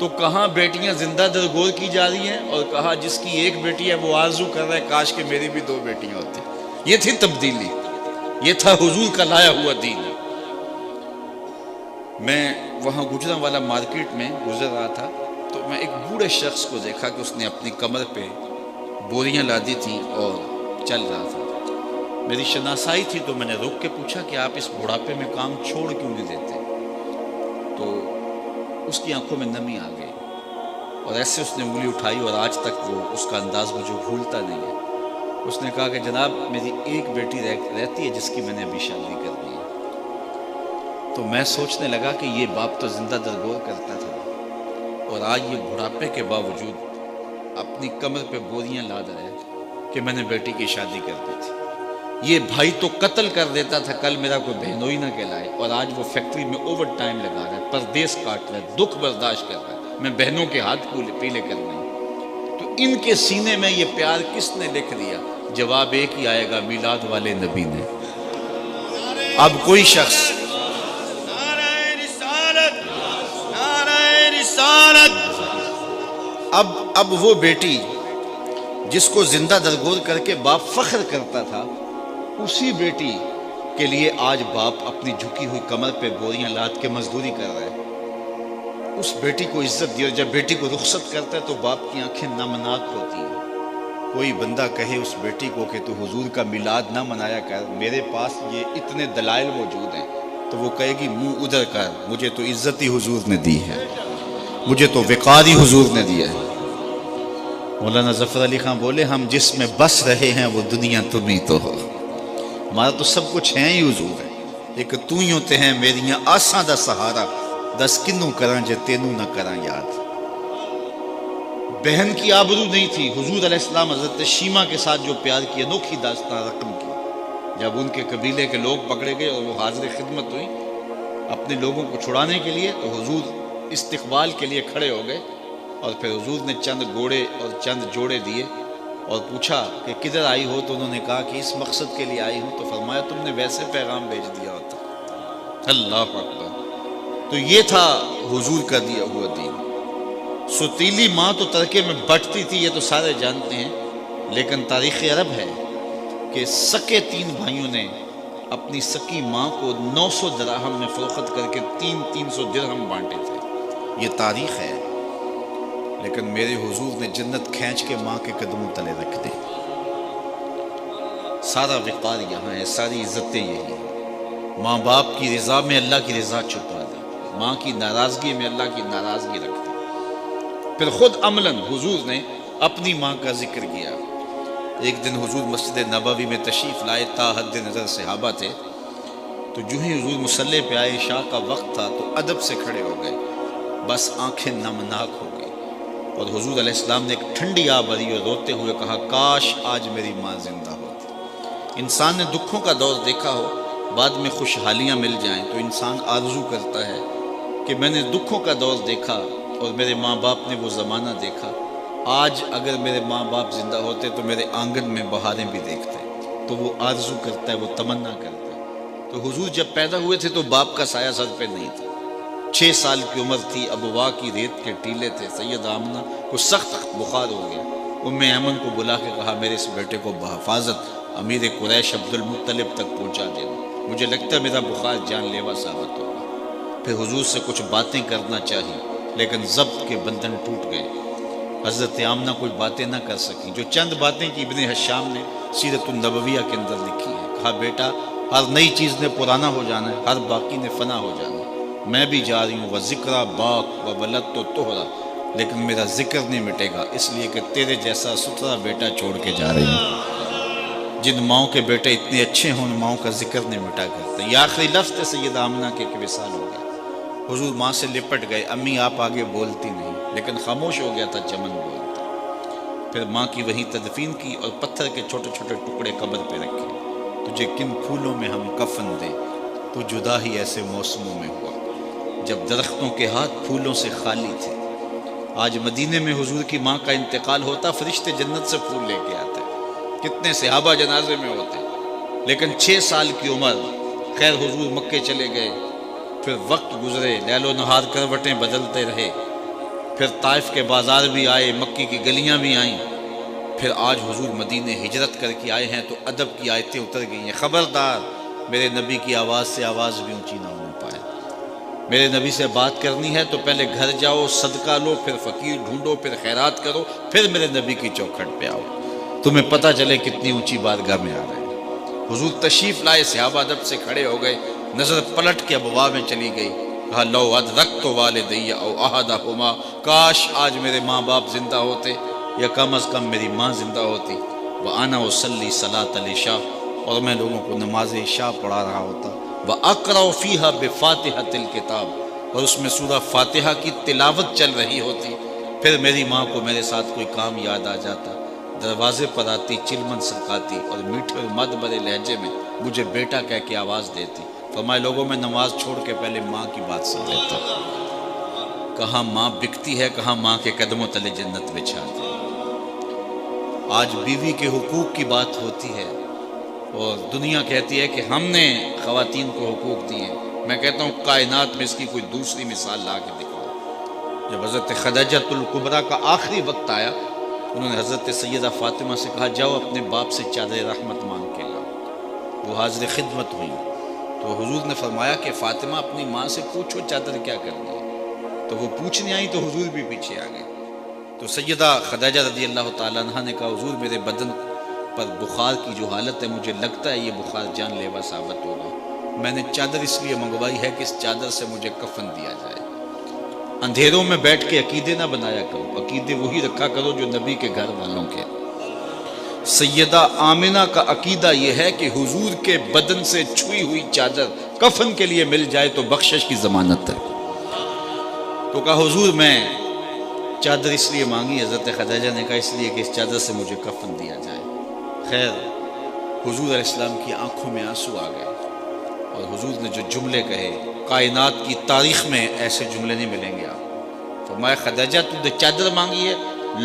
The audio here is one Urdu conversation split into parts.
تو کہاں بیٹیاں زندہ درگور کی جا رہی ہیں، اور کہا جس کی ایک بیٹی ہے وہ آرزو کر رہا ہے کاش کہ میری بھی 2 بیٹیاں ہوتی۔ یہ تھی تبدیلی، یہ تھا حضور کا لایا ہوا دین۔ میں وہاں گجرانوالہ مارکیٹ میں گزر رہا تھا تو میں ایک بوڑھے شخص کو دیکھا کہ اس نے اپنی کمر پہ بوریاں لادی تھیں اور چل رہا تھا۔ میری شناسائی تھی تو میں نے رک کے پوچھا کہ آپ اس بڑھاپے میں کام چھوڑ کیوں نہیں دیتے؟ تو اس کی آنکھوں میں نمی آ گئی اور ایسے اس نے انگلی اٹھائی اور آج تک وہ اس کا انداز مجھے بھولتا نہیں ہے۔ اس نے کہا کہ جناب میری ایک بیٹی رہتی ہے جس کی میں نے ابھی شادی کر دی ہے۔ تو میں سوچنے لگا کہ یہ باپ تو زندہ درگور کرتا تھا اور آج یہ بڑھاپے کے باوجود اپنی کمر پہ بوریاں لاد رہا ہے کہ میں نے بیٹی کی شادی کر دی تھی۔ یہ بھائی تو قتل کر دیتا تھا کل میرا کوئی بہنوئی نہ کہلائے، اور آج وہ فیکٹری میں اوور ٹائم لگا رہا ہے، پردیس کاٹ رہا ہے، دکھ برداشت کر رہا ہے، میں بہنوں کے ہاتھ پیلے کر رہی ہوں۔ تو ان کے سینے میں یہ پیار کس نے لکھ دیا؟ جواب ایک ہی آئے گا، میلاد والے نبی نے۔ اب کوئی شخص اب وہ بیٹی جس کو زندہ درگور کر کے باپ فخر کرتا تھا، اسی بیٹی کے لیے آج باپ اپنی جھکی ہوئی کمر پہ بوریاں لاد کے مزدوری کر رہا ہے۔ اس بیٹی کو عزت دی، اور جب بیٹی کو رخصت کرتا ہے تو باپ کی آنکھیں نمناک ہوتی ہیں۔ کوئی بندہ کہے اس بیٹی کو کہ تو حضور کا میلاد نہ منایا کر، میرے پاس یہ اتنے دلائل موجود ہیں، تو وہ کہے گی منہ ادھر کر، مجھے تو عزت ہی حضور نے دی ہے، مجھے تو وقار ہی حضور نے دیا ہے۔ مولانا ظفر علی خان بولے ہم جس میں بس رہے ہیں وہ دنیا تم ہی تو ہو، ہمارا تو سب کچھ ہے ہی حضور ہے، ایک تو ہی ہوتے ہیں میریاں آساں دا سہارا، دس کنوں کراں جے تینوں نہ کراں یاد۔ بہن کی آبرو نہیں تھی، حضور علیہ السلام حضرت شیمہ کے ساتھ جو پیار کی انوکھی داستان رقم کی، جب ان کے قبیلے کے لوگ پکڑے گئے اور وہ حاضر خدمت ہوئی اپنے لوگوں کو چھڑانے کے لیے، تو حضور استقبال کے لیے کھڑے ہو گئے، اور پھر حضور نے چند گھوڑے اور چند جوڑے دیے اور پوچھا کہ کدھر آئی ہو؟ تو انہوں نے کہا کہ اس مقصد کے لیے آئی ہوں۔ تو فرمایا تم نے ویسے پیغام بھیج دیا ہوتا۔ اللہ اکبر! تو یہ تھا حضور کا دیا ہوا دین۔ ستیلی ماں تو ترکے میں بٹتی تھی، یہ تو سارے جانتے ہیں، لیکن تاریخ عرب ہے کہ سکے 3 بھائیوں نے اپنی سکی ماں کو 900 دراہم میں فروخت کر کے 300 درہم بانٹے تھے۔ یہ تاریخ ہے، لیکن میرے حضور نے جنت کھینچ کے ماں کے قدموں تلے رکھ دی۔ سارا وقار یہاں ہے، ساری عزتیں یہی ہیں۔ ماں باپ کی رضا میں اللہ کی رضا چھپا دی، ماں کی ناراضگی میں اللہ کی ناراضگی رکھ دی۔ پھر خود عملاً حضور نے اپنی ماں کا ذکر کیا۔ ایک دن حضور مسجد نبوی میں تشریف لائے، تا حد نظر صحابہ تھے، تو جو ہی حضور مصلی پہ آئے، عشاء کا وقت تھا، تو ادب سے کھڑے ہو گئے، بس آنکھیں نمناک ہو گئی، اور حضور علیہ السلام نے ایک ٹھنڈی آہ بھری اور روتے ہوئے کہا کاش آج میری ماں زندہ ہوتی۔ انسان نے دکھوں کا دور دیکھا ہو، بعد میں خوشحالیاں مل جائیں تو انسان آرزو کرتا ہے کہ میں نے دکھوں کا دور دیکھا اور میرے ماں باپ نے وہ زمانہ دیکھا، آج اگر میرے ماں باپ زندہ ہوتے تو میرے آنگن میں بہاریں بھی دیکھتے۔ تو وہ آرزو کرتا ہے، وہ تمنا کرتا ہے۔ تو حضور جب پیدا ہوئے تھے تو باپ کا سایہ سر پہ نہیں تھا، 6 سال کی عمر تھی، ابوا کی ریت کے ٹیلے تھے۔ سید آمنہ کو سخت بخار ہو گیا، ام ایمن کو بلا کے کہا میرے اس بیٹے کو بحفاظت امیر قریش عبد المطلب تک پہنچا دینا، مجھے لگتا ہے میرا بخار جان لیوا ثابت ہوگا۔ پھر حضور سے کچھ باتیں کرنا چاہی، لیکن ضبط کے بندھن ٹوٹ گئے، حضرت آمنہ کوئی باتیں نہ کر سکیں۔ جو چند باتیں کی ابن حشام نے سیرت النبویہ کے اندر لکھی ہے، کہا بیٹا ہر نئی چیز نے پرانا ہو جانا ہے، ہر باقی نے فنا ہو جانا ہے، میں بھی جا رہی ہوں، وذکرہ باق و ولد تو توہرا، لیکن میرا ذکر نہیں مٹے گا، اس لیے کہ تیرے جیسا ستھرا بیٹا چھوڑ کے جا رہی ہوں۔ جن ماؤں کے بیٹے اتنے اچھے ہوں ان ماؤں کا ذکر نہیں مٹا کرتے۔ یہ آخری لفظ تھے سید آمنہ کے کہ وصال ہو گیا۔ حضور ماں سے لپٹ گئے، امی آپ آگے بولتی نہیں، لیکن خاموش ہو گیا تھا چمن بولتا۔ پھر ماں کی وہیں تدفین کی اور پتھر کے چھوٹے چھوٹے ٹکڑے قبر پہ رکھے۔ تجھے کن پھولوں میں ہم کفن دیں، تو جدا ہی ایسے موسموں میں ہوا جب درختوں کے ہاتھ پھولوں سے خالی تھے۔ آج مدینے میں حضور کی ماں کا انتقال ہوتا، فرشتے جنت سے پھول لے کے آتے، کتنے صحابہ جنازے میں ہوتے، لیکن 6 سال کی عمر، خیر حضور مکے چلے گئے، پھر وقت گزرے، لیل و نہار کروٹیں بدلتے رہے، پھر طائف کے بازار بھی آئے، مکی کی گلیاں بھی آئیں، پھر آج حضور مدینے ہجرت کر کے آئے ہیں تو ادب کی آیتیں اتر گئی ہیں۔ خبردار میرے نبی کی آواز سے آواز بھی اونچی نہ ہو پائے۔ میرے نبی سے بات کرنی ہے تو پہلے گھر جاؤ، صدقہ لو، پھر فقیر ڈھونڈو، پھر خیرات کرو، پھر میرے نبی کی چوکھٹ پہ آؤ، تمہیں پتہ چلے کتنی اونچی بارگاہ میں آ رہے ہیں۔ حضور تشریف لائے، صحابہ ادب سے کھڑے ہو گئے، نظر پلٹ کے ابواب میں چلی گئی، کہا لو ادرکت والدی او احدہما، کاش آج میرے ماں باپ زندہ ہوتے یا کم از کم میری ماں زندہ ہوتی، وانا اصلی صلاۃ العشاء، اور میں لوگوں کو نماز عشاء پڑھا رہا ہوتا، وَأَقْرَأُ فِيهَا بِفَاتِحَةِ الْكِتَابِ، اور اس میں سورہ فاتحہ کی تلاوت چل رہی ہوتی، پھر میری ماں کو میرے ساتھ کوئی کام یاد آ جاتا، دروازے پر آتی، چلمن سرکاتی اور میٹھے اور مد بھرے لہجے میں مجھے بیٹا کہہ کے آواز دیتی۔ فرمائے لوگوں میں نماز چھوڑ کے پہلے ماں کی بات سن لیتا۔ کہاں ماں بکتی ہے، کہاں ماں کے قدموں تلے جنت بچھا دی۔ آج بیوی کے حقوق کی بات ہوتی ہے اور دنیا کہتی ہے کہ ہم نے خواتین کو حقوق دیے ہیں۔ میں کہتا ہوں کائنات میں اس کی کوئی دوسری مثال لا کے دکھاؤ۔ جب حضرت خدیجۃ الکبریٰ کا آخری وقت آیا، انہوں نے حضرت سیدہ فاطمہ سے کہا جاؤ اپنے باپ سے چادر رحمت مانگ کے لاؤ۔ وہ حاضر خدمت ہوئی تو حضور نے فرمایا کہ فاطمہ اپنی ماں سے پوچھو چادر کیا کرنی ہے، تو وہ پوچھنے آئی تو حضور بھی پیچھے آ گئے۔ تو سیدہ خدیجہ رضی اللہ تعالیٰ عنہ نے کہا حضور میرے بدن پر بخار کی جو حالت ہے مجھے لگتا ہے یہ بخار جان لیوا ثابت ہوگا، میں نے چادر اس لیے منگوائی ہے کہ اس چادر سے مجھے کفن دیا جائے۔ اندھیروں میں بیٹھ کے عقیدے نہ بنایا کرو، عقیدے وہی رکھا کرو جو نبی کے گھر والوں کے۔ سیدہ آمنہ کا عقیدہ یہ ہے کہ حضور کے بدن سے چھوئی ہوئی چادر کفن کے لیے مل جائے تو بخشش کی ضمانت ہے۔ تو کہا حضور میں چادر اس لیے مانگی، حضرت خدیجہ نے کہا اس لیے کہ اس چادر سے مجھے کفن دیا جائے۔ خیر حضور علیہ السلام کی آنکھوں میں آنسو آ گئے اور حضور نے جو جملے کہے، کائنات کی تاریخ میں ایسے جملے نہیں ملیں گے آپ۔ فرمایا خدیجہ تو نے چادر مانگی ہے،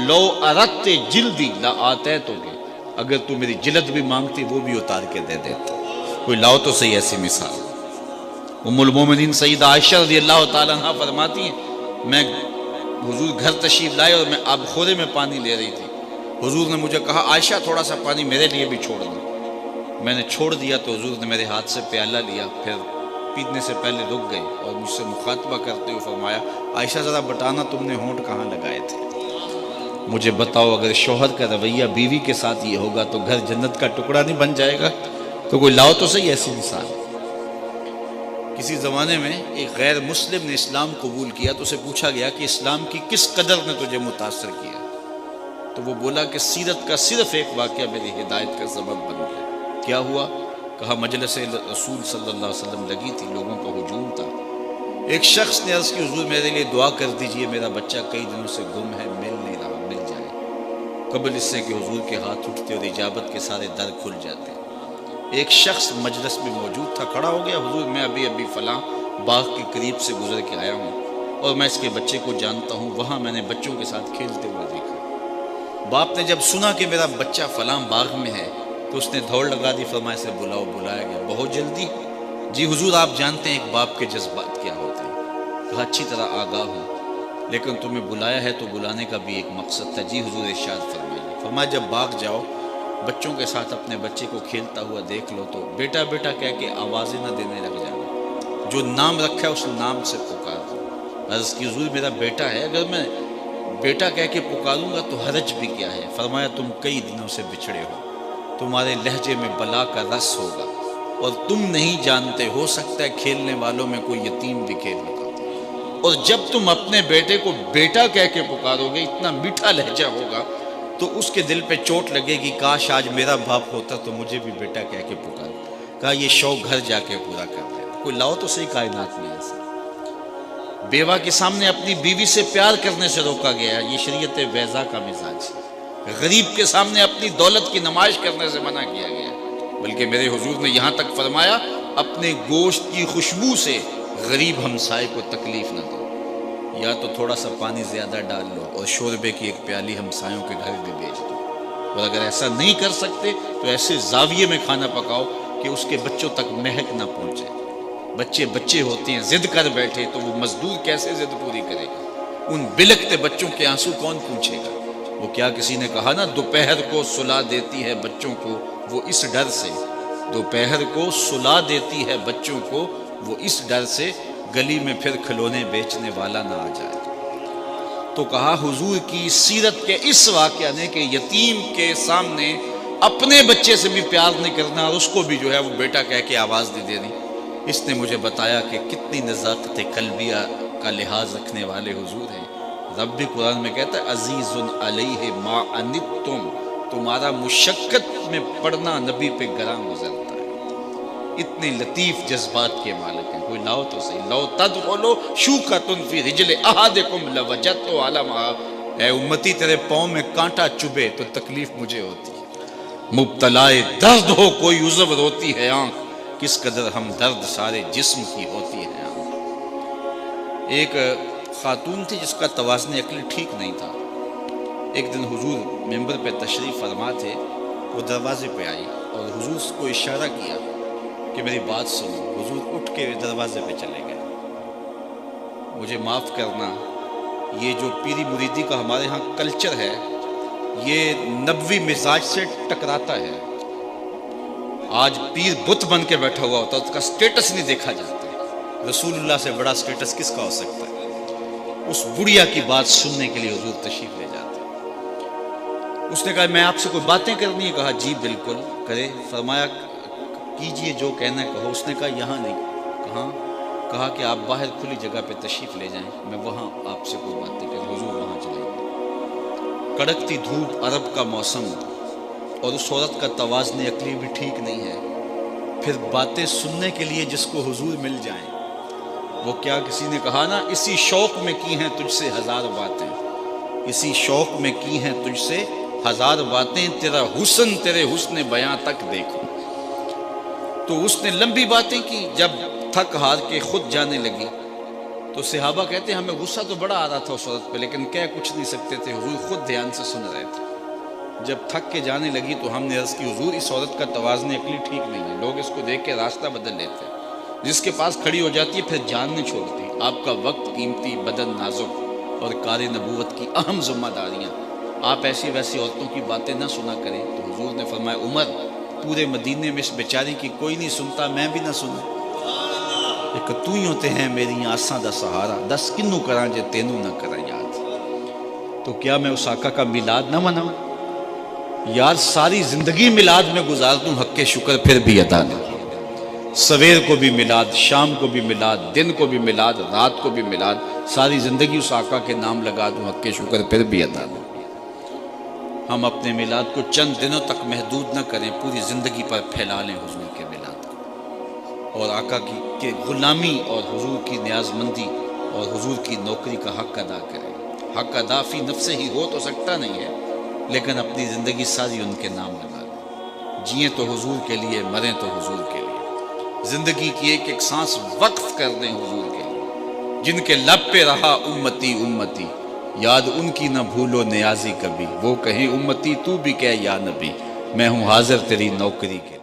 لو اردت جلدی لا آتیتک، اگر تو میری جلد بھی مانگتی وہ بھی اتار کے دے دیتا۔ کوئی لاؤ تو صحیح ایسی مثال۔ ام المومنین سیدہ عائشہ رضی اللہ تعالیٰ عنہ فرماتی ہیں میں حضور گھر تشریف لائے اور میں آب خورے میں پانی لے رہی تھی، حضور نے مجھے کہا عائشہ تھوڑا سا پانی میرے لیے بھی چھوڑ دو، میں نے چھوڑ دیا تو حضور نے میرے ہاتھ سے پیالہ لیا، پھر پینے سے پہلے رک گئے اور مجھ سے مخاطبہ کرتے ہوئے فرمایا عائشہ ذرا بتانا تم نے ہونٹ کہاں لگائے تھے، مجھے بتاؤ اگر شوہر کا رویہ بیوی کے ساتھ یہ ہوگا تو گھر جنت کا ٹکڑا نہیں بن جائے گا؟ تو کوئی لاؤ تو صحیح ایسی مثال۔ کسی زمانے میں ایک غیر مسلم نے اسلام قبول کیا تو اسے پوچھا گیا کہ اسلام کی کس قدر نے تجھے متاثر کیا، تو وہ بولا کہ سیرت کا صرف ایک واقعہ میری ہدایت کا سبب بن گیا۔ کیا ہوا؟ کہا مجلس رسول صلی اللہ علیہ وسلم لگی تھی، لوگوں کا ہجوم تھا، ایک شخص نے عرض کی حضور میرے لیے دعا کر دیجئے، میرا بچہ کئی دنوں سے گم ہے، مل نہیں رہا، مل جائے۔ قبل اس سے کہ حضور کے ہاتھ اٹھتے اور اجابت کے سارے در کھل جاتے، ایک شخص مجلس میں موجود تھا، کھڑا ہو گیا حضور میں ابھی فلاں باغ کے قریب سے گزر کے آیا ہوں اور میں اس کے بچے کو جانتا ہوں، وہاں میں نے بچوں کے ساتھ کھیلتے ہوئے دیکھا۔ باپ نے جب سنا کہ میرا بچہ فلاں باغ میں ہے تو اس نے دوڑ لگا دی، فرمایا اسے بلاؤ، بلایا گیا، بہت جلدی؟ جی حضور آپ جانتے ہیں ایک باپ کے جذبات کیا ہوتے ہیں؟ کہا اچھی طرح آگاہ ہوں، لیکن تمہیں بلایا ہے تو بلانے کا بھی ایک مقصد تھا۔ جی حضور ارشاد فرمائیے۔ فرمایا جب باغ جاؤ بچوں کے ساتھ اپنے بچے کو کھیلتا ہوا دیکھ لو تو بیٹا بیٹا کہہ کے آوازیں نہ دینے لگ جانا، جو نام رکھا ہے اس نام سے پکار دو۔ عرض کی حضور میرا بیٹا ہے، اگر میں بیٹا کہہ کے پکاروں گا تو حرج بھی کیا ہے؟ فرمایا تم کئی دنوں سے بچھڑے ہو، تمہارے لہجے میں بلا کا رس ہوگا اور تم نہیں جانتے، ہو سکتا ہے کھیلنے والوں میں کوئی یتیم بھی کھیل لگا، اور جب تم اپنے بیٹے کو بیٹا کہہ کے پکارو گے، اتنا میٹھا لہجہ ہوگا تو اس کے دل پہ چوٹ لگے گی، کاش آج میرا باپ ہوتا تو مجھے بھی بیٹا کہہ کے پکار۔ کہا یہ شوق گھر جا کے پورا کر دے۔ کوئی لاؤ تو صحیح کائنات میں ایسا۔ بیوہ کے سامنے اپنی بیوی سے پیار کرنے سے روکا گیا، یہ شریعت بیضا کا مزاج ہے۔ غریب کے سامنے اپنی دولت کی نمائش کرنے سے منع کیا گیا، بلکہ میرے حضور نے یہاں تک فرمایا اپنے گوشت کی خوشبو سے غریب ہمسائے کو تکلیف نہ دو، یا تو تھوڑا سا پانی زیادہ ڈال لو اور شوربے کی ایک پیالی ہمسایوں کے گھر بھی بھیج دو، اور اگر ایسا نہیں کر سکتے تو ایسے زاویے میں کھانا پکاؤ کہ اس کے بچوں تک مہک نہ پہنچے۔ بچے ہوتے ہیں، ضد کر بیٹھے تو وہ مزدور کیسے ضد پوری کرے گا؟ ان بلکتے بچوں کے آنسو کون پوچھے گا؟ وہ کیا کسی نے کہا نا دوپہر کو سلا دیتی ہے بچوں کو وہ اس ڈر سے، دوپہر کو سلا دیتی ہے بچوں کو وہ اس ڈر سے، گلی میں پھر کھلونے بیچنے والا نہ آ جائے۔ تو کہا حضور کی سیرت کے اس واقعہ نے کہ یتیم کے سامنے اپنے بچے سے بھی پیار نہیں کرنا اور اس کو بھی جو ہے وہ بیٹا کہہ کے آواز نہیں دینی، اس نے مجھے بتایا کہ کتنی نزاکت قلبیہ کا لحاظ رکھنے والے حضور ہیں۔ رب بھی قرآن میں کہتا ہے عزیز علیہ ما عنتم، تمہارا مشقت میں پڑنا نبی پہ گراں گزرتا ہے۔ اتنے لطیف جذبات کے مالک ہیں، کوئی لاؤ تو صحیح، لو تدخلوا شوکۃ فی رجل احدکم لوجدت علما، اے امتی تیرے پاؤں میں کانٹا چبھے تو تکلیف مجھے ہوتی ہے، مبتلائے درد ہو کوئی عضو روتی ہے آنکھ، کس قدر ہم درد سارے جسم کی ہوتی ہے آنکھ۔ ایک خاتون تھی جس کا توازن عقلی ٹھیک نہیں تھا۔ ایک دن حضور ممبر پہ تشریف فرما تھے، وہ دروازے پہ آئی اور حضور کو اشارہ کیا کہ میری بات سنو۔ حضور اٹھ کے دروازے پہ چلے گئے۔ مجھے معاف کرنا، یہ جو پیری مریدی کا ہمارے ہاں کلچر ہے یہ نبوی مزاج سے ٹکراتا ہے۔ آج پیر بت بن کے بیٹھا ہوا ہوتا ہے، اس کا سٹیٹس نہیں دیکھا جاتا۔ رسول اللہ سے بڑا سٹیٹس کس کا ہو سکتا ہے؟ اس بڑھیا کی بات سننے کے لیے حضور تشریف لے جاتے۔ اس نے کہا میں آپ سے کوئی باتیں کرنی ہے؟ کہا جی بالکل کرے۔ فرمایا کیجئے جو کہنا ہے کہو۔ اس نے کہا یہاں نہیں۔ کہاں؟ کہا کہ آپ باہر کھلی جگہ پہ تشریف لے جائیں، میں وہاں آپ سے کوئی باتیں کروں۔ حضور وہاں چلے گئے۔ کڑکتی دھوپ، عرب کا موسم، اور اس عورت کا توازن عقلی بھی ٹھیک نہیں ہے، پھر باتیں سننے کے لیے جس کو حضور مل جائیں۔ وہ کیا کسی نے کہا نا اسی شوق میں کی ہیں تجھ سے ہزار باتیں، اسی شوق میں کی ہیں تجھ سے ہزار باتیں، تیرا حسن تیرے حسن بیاں تک دیکھو۔ تو اس نے لمبی باتیں کی، جب تھک ہار کے خود جانے لگی تو صحابہ کہتے ہیں ہمیں غصہ تو بڑا آ رہا تھا اس عورت پہ، لیکن کہہ کچھ نہیں سکتے تھے، حضور خود دھیان سے سن رہے تھے۔ جب تھک کے جانے لگی تو ہم نے عرض کی حضور اس عورت کا توازن عقلی ٹھیک نہیں ہے، لوگ اس کو دیکھ کے راستہ بدل لیتے ہیں، جس کے پاس کھڑی ہو جاتی ہے پھر جان نہیں چھوڑتی۔ آپ کا وقت قیمتی، بدن نازک، اور کار نبوت کی اہم ذمہ داریاں، آپ ایسی ویسی عورتوں کی باتیں نہ سنا کریں۔ تو حضور نے فرمایا عمر پورے مدینے میں اس بیچاری کی کوئی نہیں سنتا، میں بھی نہ سنوں، ایک تو ہی ہوتے ہیں میری آساں دا سہارا، دس کنوں کراں جے تینوں نہ کراں یاد۔ تو کیا میں اس آقا کا میلاد نہ مناؤں؟ یار ساری زندگی میلاد میں گزار دوں، حق کے شکر پھر بھی ادا نہیں۔ سویر کو بھی میلاد، شام کو بھی میلاد، دن کو بھی میلاد، رات کو بھی میلاد، ساری زندگی اس آقا کے نام لگا دوں، حق کے شکر پھر بھی ادا نہیں۔ ہم اپنے میلاد کو چند دنوں تک محدود نہ کریں، پوری زندگی پر پھیلا لیں حضور کے میلاد کو، اور آقا کی غلامی اور حضور کی نیاز مندی اور حضور کی نوکری کا حق ادا کریں۔ حق ادا فی نفس ہی ہو تو سکتا نہیں ہے، لیکن اپنی زندگی ساری ان کے نام لگا لیں۔ جئیں تو حضور کے لیے، مریں تو حضور کے لیے، زندگی کی ایک ایک سانس وقف کر دیں حضور کے لیے۔ جن کے لب پہ رہا امتی امتی، یاد ان کی نہ بھولو نیازی کبھی، وہ کہیں امتی تو بھی کہہ یا نبی، میں ہوں حاضر تیری نوکری کے